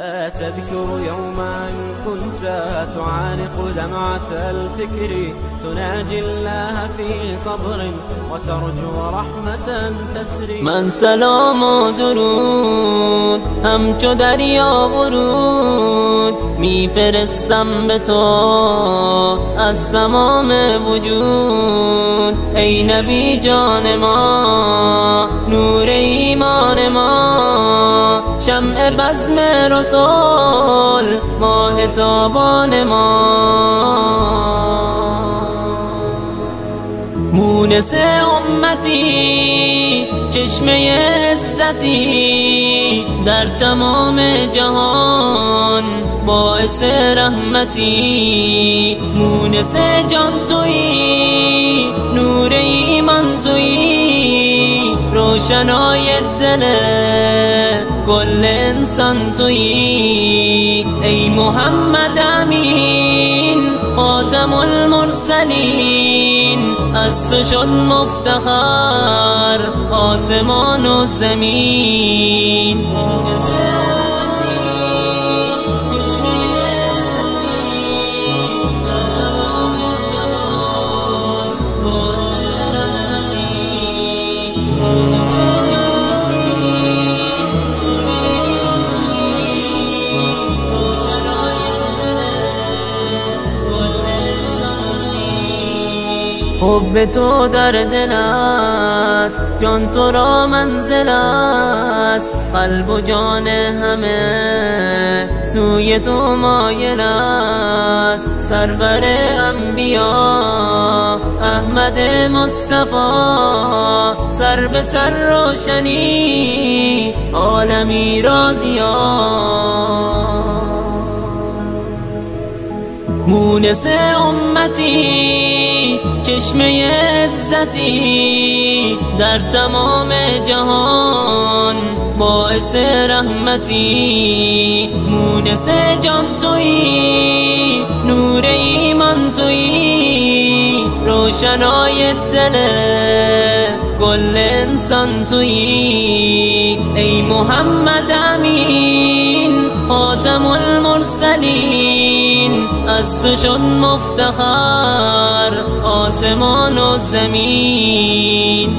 أتذكر يوما كنت تعانق دمعة الفكر، تناجي الله في صبر وترجو رحمة تسري. من سلام و درود همچو دریا ورود میفرستم به تو از تمام وجود. ای نبی جان ما، نور ایمان ما، شمع بزم رسول، ماه تابان ما. مونس امتی، چشمه عزتی، در تمام جهان باعث رحمتی. مونس جان تویی، نور ایمان تویی، روشنای دل کل انسان تویی. ای محمد امین، خاتم المرسلین، از تو شد مفتخر آسمان و زمین. حب تو در دل است، جان تو را منزل است، قلب و جان همه سوی تو مایل است. سرور انبیا احمد مصطفی، سر به سر روشنی عالمی را ضیا. مونس امتی، چشمه عزتی، در تمام جهان باعث رحمتی. مونس جان تویی، نور ایمان تویی، روشنای دل کل انسان تویی. ای محمد امین، خاتم المرسلین، از تو شد مفتخر آسمان و زمین.